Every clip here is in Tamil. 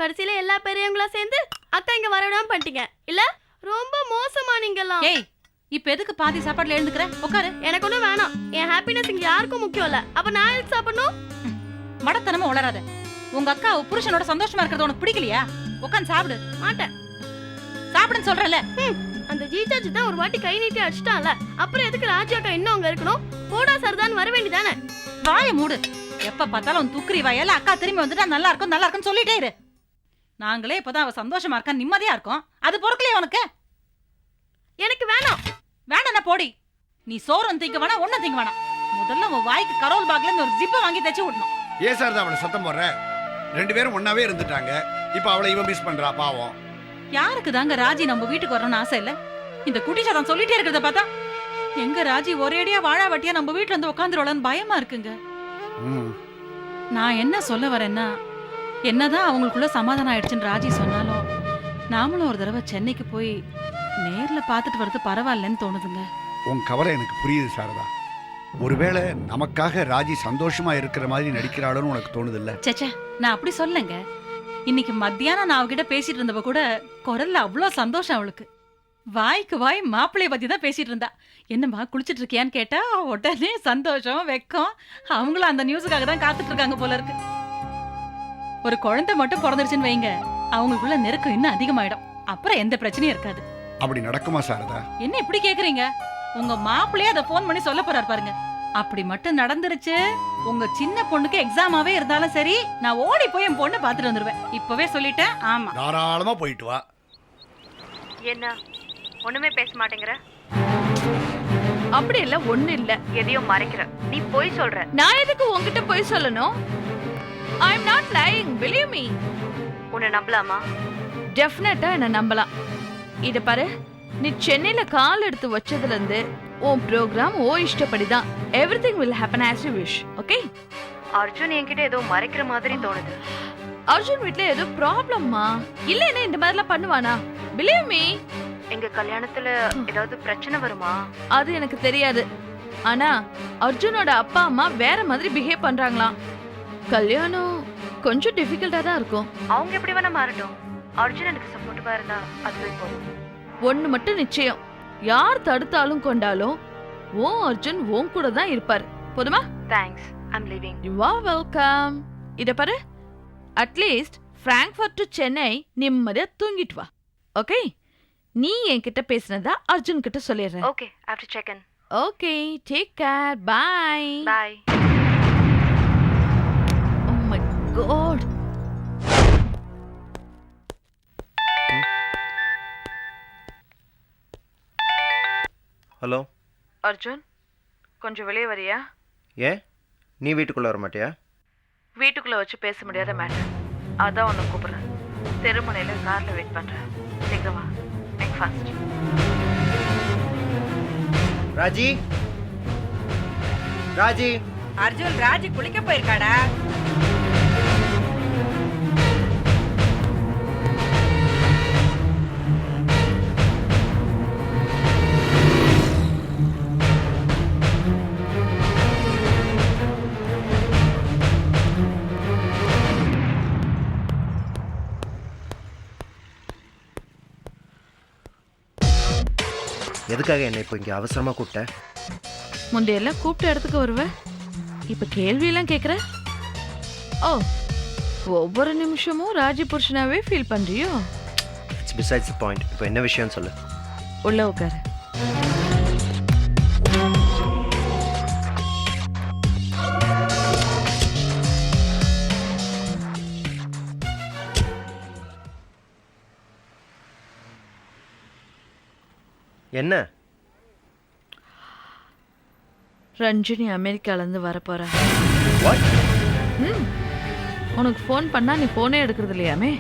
கடைசியில எல்லா பெரியவங்களா சேர்ந்து அக்கா இங்க வரவிடாம பண்ணிட்டீங்க இல்ல? ரொம்ப மோசமா நீங்கலாம். ஏய், இப்ப எதுக்கு பாதி சாப்பாடுல எழுந்துக்கிற? உட்காரு. எனக்கு ஒண்ணும் வேணாம். என் ஹாப்பினஸ் இங்க யாருக்கும் முக்கியம் இல்ல. அப்ப நான் எதுக்கு சாப்பிடணும்? மடத்தனமா உளராத. உங்க அக்கா புருஷனோட சந்தோஷமா இருக்கிறது உனக்கு பிடிக்கலையா? உட்காந்து சாப்பிடு. மாட்டேன். சாப்பிடுன்னு சொல்றல. அந்த ஜீஜாஜி தான் ஒரு வாட்டி கை நீட்டி அடிச்சிட்டான்ல, அப்புறம் எதுக்கு ராஜி அக்கா இன்னும் அங்க இருக்கணும்? போடா சரதான் வர வேண்டியதானே. வாய மூடு. எப்ப பார்த்தாலும் துக்குறி வாயால அக்கா திரும்பி வந்துட்டா நல்லா இருக்கும் நல்லா இருக்கும்னு சொல்லிட்டே இரு. நாங்களே இப்பதான் அவ சந்தோஷமா இருக்கா நிம்மதியா இருக்கும். அது பொறுக்கலையா உனக்கு? எனக்கு வேணாம். வேணா போடி. நீ சோறும் திங்க வேணா ஒன்னும் திங்க வேணாம். முதல்ல உன் வாய்க்கு கரோல் பாக்ல இருந்து ஒரு ஜிப்பை வாங்கி தச்சு விடணும். ஏன் சார் அவளை சத்தம் போடுற? 2 பேரும் ஒன்னாவே இருந்துட்டாங்க. இப்ப அவளை இவன் மிஸ் பண்றா பாவம். யாருக்கு தாங்க ராஜி நம்ம வீட்டுக்கு வரணும்னு ஆசை இல்ல? இந்த குட்டிச்சாதான் சொல்லிட்டே இருக்கிறத பார்த்தா எங்க ராஜி ஒரேடியா வாழா வட்டியா நம்ம வீட்டுல வந்து உட்காந்துருவலன்னு பயமா இருக்குங்க. நான் என்ன சொல்ல வரேன்னா, என்னதான் அவங்களுக்குள்ள சமாதானம் ஆயிடுச்சுன்னு ராஜி சொன்னாலும் நாமளும் ஒரு தடவை சென்னைக்கு போய் நேர்ல பாத்துட்டு வரது பரவாயில்லன்னு தோணுதுங்க. உன் கவலை எனக்கு புரியுது சாரதா. ஒருவேளை நமக்காக ராஜி சந்தோஷமா இருக்கிற மாதிரி நடிக்கிறாளோன்னு உனக்கு தோணுது இல்ல? சேச்சே, நான் அப்படி சொல்லங்க. இன்னைக்கு மத்தியானம் நான் அவகிட்ட பேசிட்டு இருந்தவ கூட குரல்ல அவ்வளோ சந்தோஷம் அவளுக்கு. வாய்க்கு வாய் மாப்பிள்ளைய பத்தி தான் பேசிட்டு இருந்தா. என்னம்மா குளிச்சிட்டு இருக்கியான்னு கேட்டா உடனே சந்தோஷம் வெக்கம். அவங்களும் அந்த நியூஸுக்காக தான் காத்துட்டு இருக்காங்க போல இருக்கு. ஒரு குழந்தை மட்டும் பிறந்துருச்சுன்னு வைங்க, அவங்களுக்குள்ள நெருக்கம் இன்னும் அதிகமாயிடும். அப்புறம் எந்த பிரச்சனையும் இருக்காது. அப்படி நடக்குமா சாரதா? என்ன இப்படி கேக்குறீங்க? உங்க மாப்பிள்ளையே அதை போன் பண்ணி சொல்ல போறாரு பாருங்க. அப்படி மட்டும் நடந்துருச்சு, உங்க சின்ன பொண்ணுக்கு எக்ஸாமாவே இருந்தாலும் சரி, நான் ஓடி போய் என் பொண்ணை பாத்துட்டு வந்துருவேன். இப்பவே சொல்லிட்டேன். ஆமா, தாராளமா போயிட்டு வா. என்ன ஒண்ணுமே பேச மாட்டேங்கிற? அப்படி இல்ல, ஒண்ணு இல்ல. எதையோ மறைக்கிற. நீ போய் சொல்ற. நான் எதுக்கு உன்கிட்ட போய் சொல்லணும்? I am not lying, believe me. உன்னை நம்பலாமா? டெஃபினட்டா என்ன நம்பலாம். இத பாரு, நீ சென்னையில கால் எடுத்து வச்சதுல இருந்து உன் ப்ரோக்ராம் ஓ இஷ்டப்படிதான். Everything will happen as you wish. Okay? Arjun என்கிட்ட ஏதோ மறைக்கிற மாதிரி தோணுது. அர்ஜுன் வீட்ல ஏதோ ப்ராப்ளம்மா? இல்லன்னா இந்த மாதிரிலாம் பண்ணுவானா? Believe me. எங்க கல்யாணத்துல ஏதாவது பிரச்சனை வருமா? அது எனக்கு தெரியாது. ஆனா அர்ஜுனோட அப்பா அம்மா வேற மாதிரி பிஹேவ் பண்றாங்களாம். கல்யாணம் கொஞ்சம் டிஃபிகல்ட்டா தான் இருக்கும். அவங்க எப்படி வேணா மாறட்டும். அர்ஜுன் எனக்கு சப்போர்ட்டிவா இருந்தா அதுவே போதும். ஒண்ணு மட்டும் நிச்சயம், யார் தடுத்தாலும் கொண்டாலும் ஓ அர்ஜுன் உன் கூட தான் இருப்பாரு. போதுமா? Thanks, I'm leaving. You are welcome. இத பாரு, அட்லீஸ்ட் ஃப்ராங்க்ஃபர்ட் டு சென்னை நிம்மதியா தூங்கிட்டு வா. ஓகே? நீ என்கிட்ட பேசினதா அர்ஜுன் கிட்ட சொல்லிடுறேன். Okay, I have to check in. Okay, take care. Bye bye. Oh my God. Hello Arjun, கொஞ்சம் வெளியே வரியா? ஏன் நீ வீட்டுக்குள்ளே வர மாட்டியா? வீட்டுக்குள்ள வச்சு பேச முடியாத மேட்டர், அதான் உன்னை கூப்பிடுறேன். தெருமுனையில கார்ல வெயிட் பண்றேன். சீக்கிரம் வா. Make fast. ராஜி, ராஜி. அர்ஜுன் ராஜி குளிக்க போயிருக்காடா. எதுக்காக என்ன இப்போ இங்கே அவசரமாக கூப்பிட்ட? முந்தையெல்லாம் கூப்பிட்ட இடத்துக்கு வருவேன், இப்ப கேள்வியெல்லாம் கேட்குற. ஓ, ஒவ்வொரு நிமிஷமும் ராஜி புருஷனாவே ஃபீல் பண்றியோ? It's besides the point. இப்போ என்ன விஷயம்னு சொல்லு. உள்ள உட்காரு. என்ன? ரஞ்சினி அமெரிக்காலேருந்து வரப்போகிறேன். வாட்? உனக்கு ஃபோன் பண்ணால் நீ ஃபோனே எடுக்கிறது இல்லையாமே.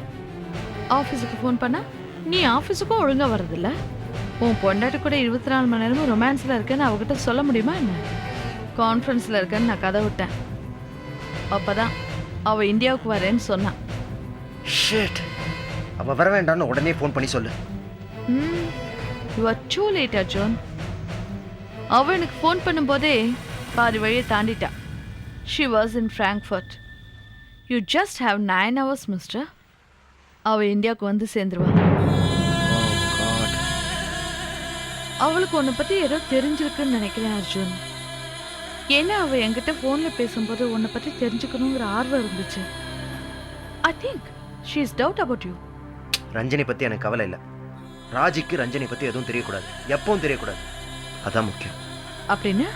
ஆஃபீஸுக்கு ஃபோன் பண்ணால் நீ ஆஃபீஸுக்கும் ஒழுங்காக வர்றதில்ல. உன் பொண்டாட்டி கூட 24 மணி நேரமும் ரொமான்ஸில் இருக்கேன்னு அவகிட்ட சொல்ல முடியுமா என்ன? கான்ஃபரன்ஸில் இருக்கேன்னு நான் கதை விட்டேன். அப்போ தான் அவள் இந்தியாவுக்கு வரேன்னு சொன்னான். ஷிட், அவள் வர வேண்டாம்னு உடனே ஃபோன் பண்ணி சொல்லு. You are too late Arjun. அவள் எனக்கு ஃபோன் பண்ணும்போதே பாதி வழியை தாண்டிட்டா. She was in Frankfurt. You just have 9 hours mister. அவ இந்தியாவுக்கு வந்து சேர்ந்துருவா. அவளுக்கு உன்னை பத்தி ஏதோ தெரிஞ்சிருக்குன்னு நினைக்கிறேன் அர்ஜுன். ஏன்னா அவ என்கிட்ட போன்ல பேசும்போது உன்னை பத்தி தெரிஞ்சுக்கணுங்கிற ஆர்வம் இருந்துச்சு. I think she is doubt about you. Ranjani பற்றி எனக்கு கவலை இல்லை. ராஜிக்கு ரஞ்சனி பற்றி எதுவும் தெரியக்கூடாது, எப்பவும் தெரியக்கூடாது. அதான் முக்கியம். அப்படின்னு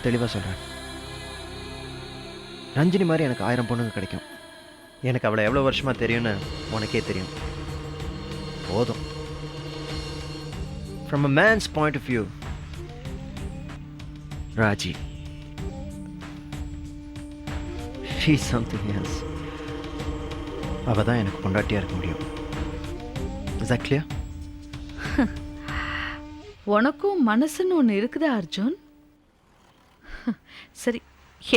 தெளிவாக சொல்கிறேன். ரஞ்சினி மாதிரி எனக்கு 1000 பொண்ணுங்க கிடைக்கும். எனக்கு அவளை எவ்வளோ வருஷமாக தெரியும்னு உனக்கே தெரியும். போதும். From a man's point of view, Raji, she's something else. அவ தான் எனக்கு பொண்டாட்டியாக இருக்க முடியும். Is that clear? உனக்கும் மனசுன்னு ஒன்று இருக்குதா அர்ஜுன்? சரி,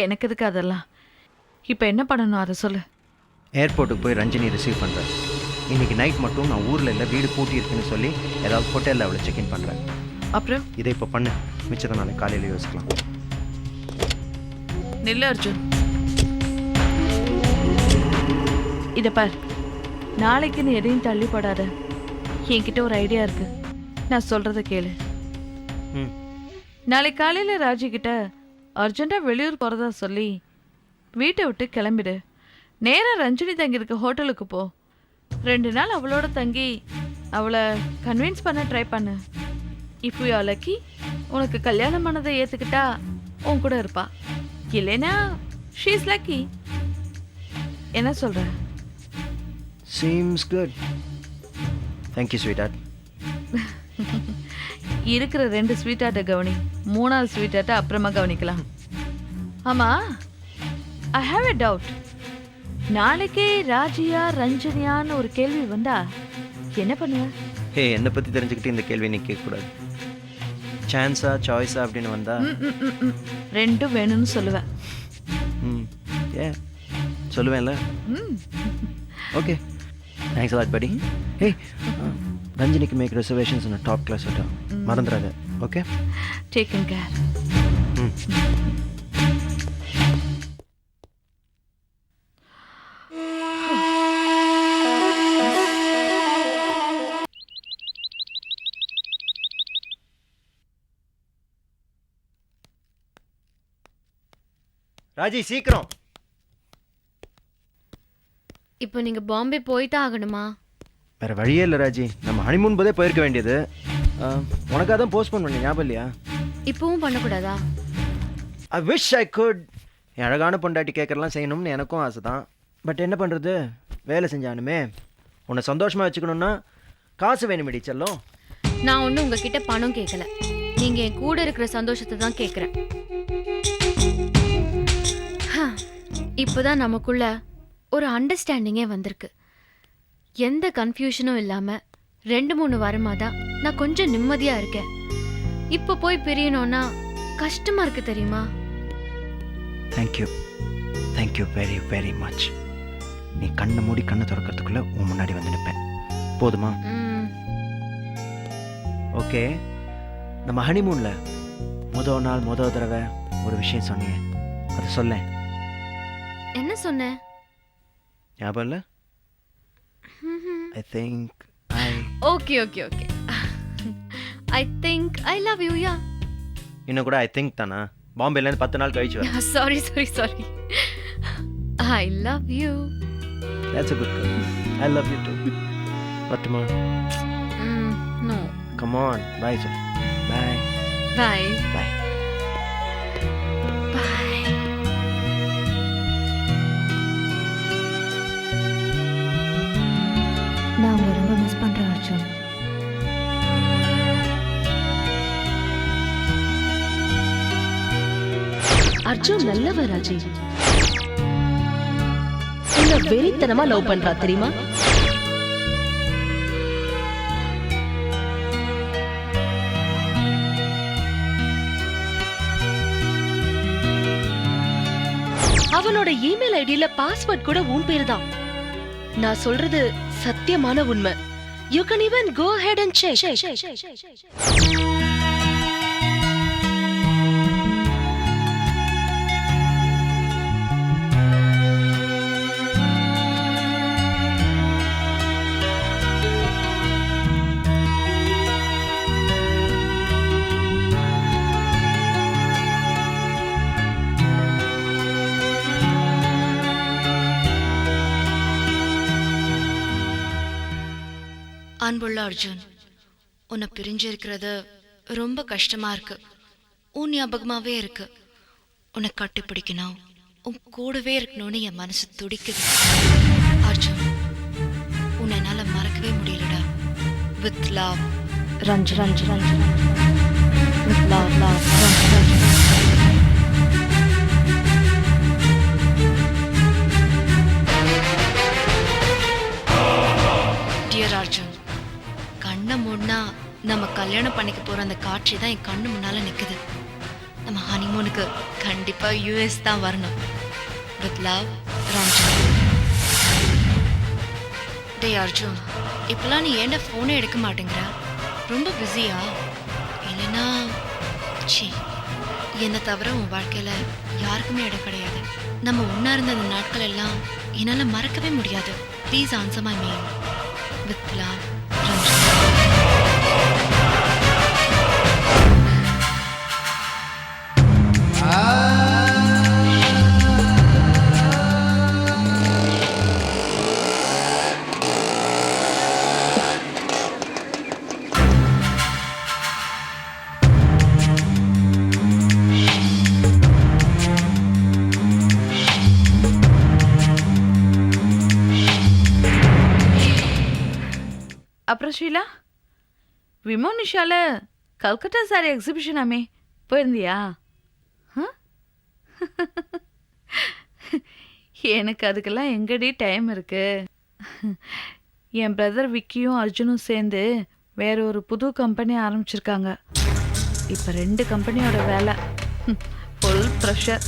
எனக்கு எதுக்கு அதெல்லாம்? இப்போ என்ன பண்ணணும் அதை சொல்லு. ஏர்போர்ட்டுக்கு போய் ரஞ்சினி ரிசீவ் பண்ணுறேன். இன்னைக்கு நைட் மட்டும் நான் ஊரில் இல்லை, வீடு பூட்டி இருக்குன்னு சொல்லி ஏதாவது ஹோட்டலில் அவளை செக்இன் பண்ணுறேன். அப்புறம் இதை இப்போ பண்ணு, மிச்சத்தை நாளைக்கு காலையில் யோசிக்கலாம். நில்லு அர்ஜுன். இதை பார், நாளைக்கு நீ எதையும் தள்ளிப்படாத. என்கிட்ட ஒரு ஐடியா இருக்கு, நான் சொல்றத கேளு. ம். நாளைக்கு காலையில ராஜி கிட்ட அர்ஜென்ட்டா வெளியூர் போறதா சொல்லி வீட்டை விட்டு கிளம்பிடு. நேரா ரஞ்சினி தங்கியிருக்க ஹோட்டலுக்கு போ. 2 நாள் அவளோட தங்கி அவளை கன்வின்ஸ் பண்ண ட்ரை பண்ணு. இஃப் யூ ஆர் லக்கி, உனக்கு கல்யாணம் பண்ணதை ஏற்றுக்கிட்டா உன் கூட இருப்பா. இல்லைனா ஷீ இஸ் லக்கி. என்ன சொல்ற? Seems good. Thank you, sweetheart. இருக்கிற 2 ஸ்வீட்டாட்ட கவனி, 3வது ஸ்வீட்டாட்ட அப்புறமா கவனிக்கலாம். ஆமா, ஐ ஹாவ் எ டவுட். நாளைக்கே ராஜியா ரஞ்சனியான்னு ஒரு கேள்வி வந்தா என்ன பண்ணுவ? ஹே, என்னை பற்றி தெரிஞ்சுக்கிட்டு இந்த கேள்வி நீ கேட்கக்கூடாது. சான்ஸா சாய்ஸா அப்படின்னு வந்தா 2 வேணும்னு சொல்லுவேன். ம், ஏ சொல்லுவேன்ல. ஓகே, தேங்க்ஸ் அலாட் படி. ஹே, ரஞ்சினிக்கு make reservations in top class hotel. மறந்துடாத. Okay, taking care. ம். ராஜி சீக்கிரம். இப்போ நீங்க பாம்பே போய்தான் ஆகணுமா? வேற வழியே இல்லை ராஜி, நம்ம ஹனிமூன் போதே போயிருக்க வேண்டியது. உனக்காக தான் போஸ்ட்போன் பண்ணேன், ஞாபகம் இல்லையா? இப்பவும் பண்ணக்கூடாதா? I wish I could. என் அழகான பொண்டாட்டி கேட்கறலாம் செய்யணும்னு எனக்கும் ஆசை தான். பட் என்ன பண்ணுறது, வேலை செஞ்சானுமே. உன்னை சந்தோஷமாக வச்சுக்கணுன்னா காசு வேணுமிடி செல்லும். நான் ஒன்றும் உங்ககிட்ட பணம் கேட்கல, நீங்க என் கூட இருக்கிற சந்தோஷத்தை தான் கேட்குறேன். இப்போதான் நமக்குள்ள ஒரு அண்டர்ஸ்டாண்டிங்கே வந்திருக்கு. எந்த கன்ஃபியூஷனும் இல்லாம 2-3 வாரமாக தான் நான் கொஞ்சம் நிம்மதியா இருக்கேன். இப்போ போய் பிரியணும்னா கஷ்டமா இருக்கு தெரியுமா? Thank you very very much. நீ கண்ணை மூடி கண்ணை திறக்கிறதுக்குள்ள உன் முன்னாடி வந்து நிற்பேன். போதுமா? ஓகே. நம்ம ஹனிமூன்ல முதல் நாள் முதல் தடவை ஒரு விஷயம் சொன்னீங்க, அதை சொல்லேன். என்ன சொன்ன? ஞாபகம் இல்லை? I think okay okay okay I think I love you. Yeah, இன்னும் கூட ஐ திங்க் தானா? பாம்பேலேருந்து 10 நாள் கழிச்சு வர. Sorry I love you. That's a good girl. I love you too. Fatima. No. Come on. Bye, sir. Bye. Bye. Bye. Bye. நான் உங்களை ரொம்ப மிஸ் பண்றேன் அர்ஜுன். அர்ஜுன் நல்லவர் ராஜி. என்ன வெறித்தனமா லவ் பண்றா தெரியுமா? அவனோட இமெயில் ஐடியில பாஸ்வேர்ட் கூட உன் பேரு தான். நான் சொல்றது சத்தியமான உண்மை. You can even go ahead and check. அன்புள்ள அர்ஜுன், உன்னை பிரிஞ்சிருக்கிறது ரொம்ப கஷ்டமா இருக்கு. உன் ஞாபகமாவே இருக்கு. உன்னை கட்டிப்பிடிக்கணும், உன் கூடவே இருக்கணும்னு என் மனசு துடிக்குது. அர்ஜுன், உன்னை என்னால மறக்கவே முடியலடா. With love, Ranjan. With love, Ranjan. Dear Arjun, கண்ணை மூடினா நம்ம கல்யாணம் பண்ணிக்க போற அந்த காட்சி தான் என் கண்ணு முன்னால நிக்குது. நம்ம ஹனிமூனுக்கு கண்டிப்பா யூஎஸ் தான் வரணும். With love, Ranjan. டே அர்ஜுன், இப்பெல்லாம் நீ ஏன்டா ஃபோனே எடுக்க மாட்டேங்கிற? ரொம்ப பிஸியா? இல்லைன்னா சி, என்னை தவிர உன் வாழ்க்கையில யாருக்குமே இடம் கிடையாது. நம்ம ஒன்னா இருந்த அந்த நாட்கள் எல்லாம் என்னால மறக்கவே முடியாது. Please answer my mail. With love, Ranjan. அப்புறம் ஷீலா, விமோனிஷால கல்கட்டா சாரி எக்ஸிபிஷனாமே போயிருந்தியா? எனக்கு அதுக்கெல்லாம் எங்கடி டைம் இருக்கு? என் பிரதர் விக்கியும் அர்ஜுனும் சேர்ந்து வேற ஒரு புது கம்பெனி ஆரம்பிச்சிருக்காங்க. இப்போ 2 கம்பெனியோட வேலை, full pressure.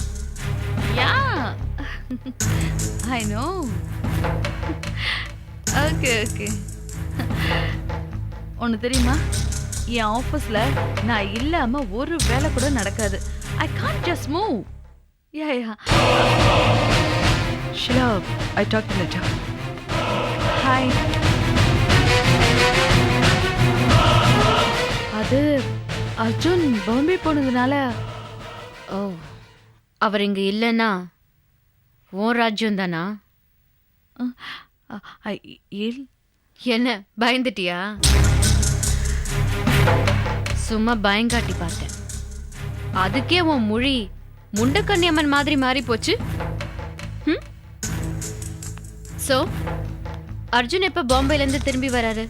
Yeah, I know. Okay okay. ஒன்று தெரியுமா, என் ஆஃபீஸில் நான் இல்லாமல் ஒரு வேலை கூட நடக்காது. I can't just move. Yeah yeah. Sheela, I talk to later. Hi. அது அர்ஜுன் பாம்பே போனதுனால. ஓ, அவர் இங்க இல்லைன்னா உன் ராஜ்யம் தானா? என்ன பயந்துட்டியா? சும்மா பயங்காட்டி பார்த்தேன். அதுக்கே உன் மொழி முண்டக்கன்னியம்மன் மாதிரி மாறி போச்சு. சோ அர்ஜுன் எப்ப பாம்பேல இருந்து திரும்பி வராரு?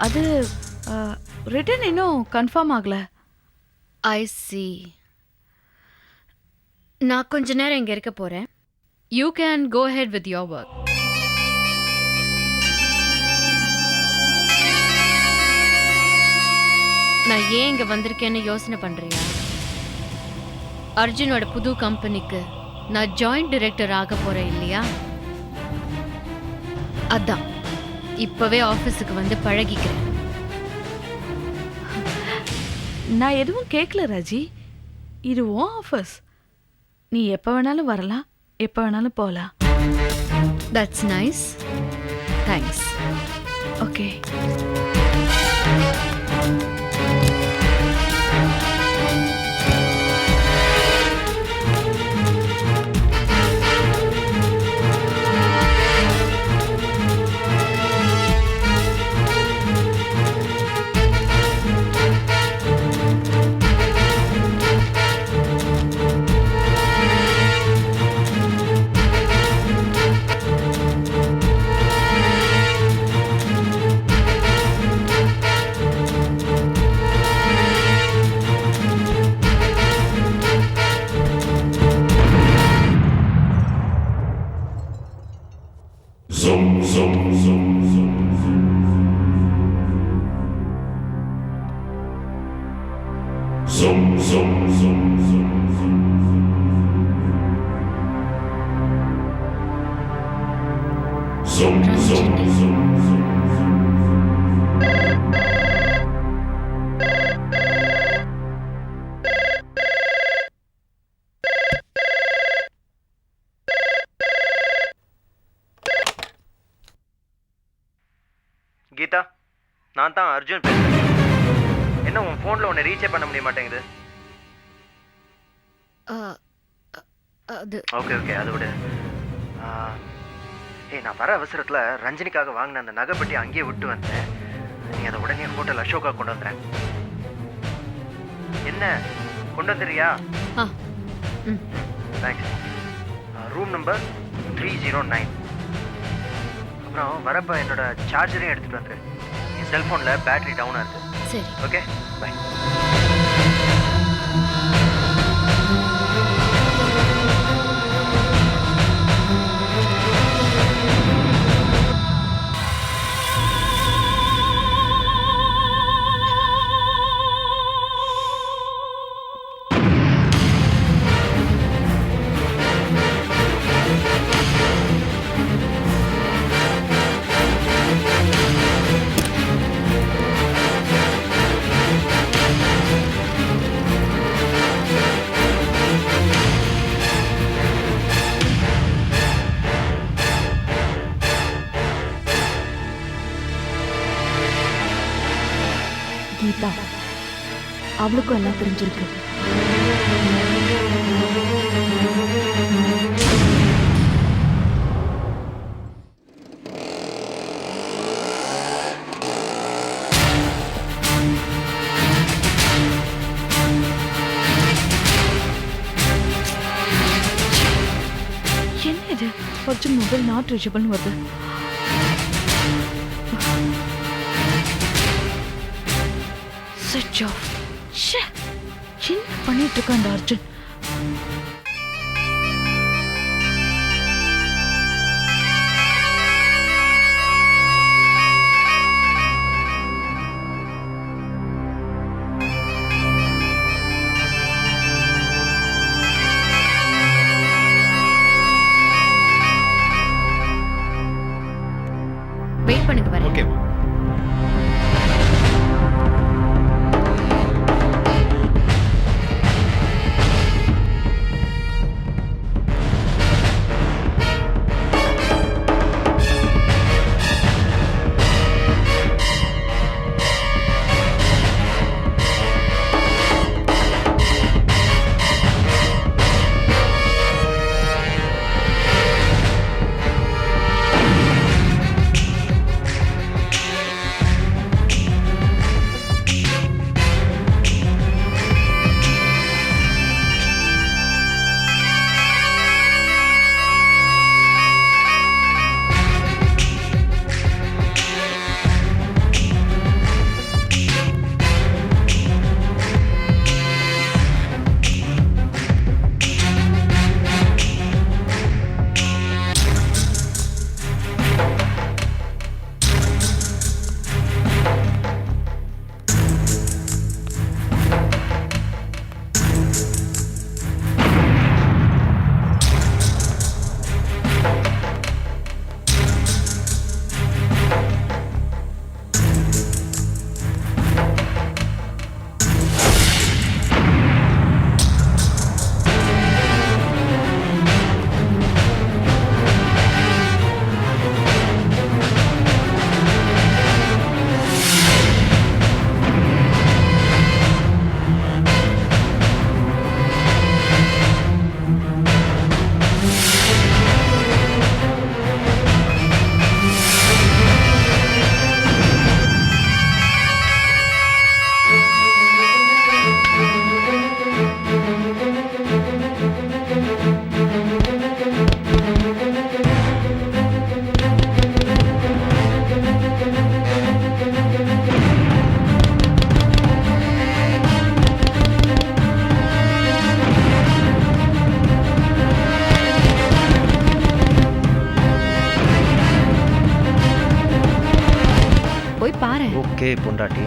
அது ரிட்டர்ன் இன்னும் கன்ஃபார்ம் ஆகல. I see. நான் கொஞ்ச நேரம் இங்க இருக்க போறேன். You can go ahead with your work. நான் ஏன் இங்க வந்திருக்கேன்னு யோசனை பண்றியா? அர்ஜுனோட புது கம்பெனிக்கு நான் ஜாயிண்ட் டைரக்டர் ஆக போறேன் இல்லையா? அதான் இப்பவே ஆபீஸுக்கு வந்து பழகிக்கிறேன். நான் எதுவும் கேட்கல ராஜி. இது உன் ஆஃபீஸ். நீ எப்போ வேணாலும் வரலாம், எப்போ வேணாலும் போகலாம். That's nice. Thanks. Okay. Geetha, நான் தான் அர்ஜுன் பேசுறேன். என்ன உன் ஃபோனில் உன்னை ரீச்சே பண்ண முடிய மாட்டேங்குது? அது ஓகே ஓகே, அதை விட ஏய், நான் வர அவசரத்தில் ரஞ்சினிக்காக வாங்கின அந்த நகைப்பட்டி அங்கேயே விட்டு வந்தேன். நீ அதை உடனே ஹோட்டல் அசோகா கொண்டு வந்துடுறேன். என்ன கொண்டு வந்துடுறியா? ஆ ம் தேங்க்ஸ். Room number 309. அப்புறம் வரப்போ என்னோட சார்ஜரையும் எடுத்துகிட்டு வந்துடு. என் செல்ஃபோனில் பேட்டரி டவுனாக இருக்குது. சரி. Okay, by. கீதா, அவளுக்கும் எல்லாம் தெரிஞ்சிருக்கு. என்ன இது? கொஞ்சம் மொபைல் நாட் ரீச்சபிள்னு வருது. ஸ்விட்ச் ஆஃப். ச்சே, என்ன பண்ணிட்டு இருக்க அந்த அர்ஜுன்? வெயிட் பண்ணுங்க வரேன். ஓகே. போய் பாரு. ஓகே பொண்டாட்டி.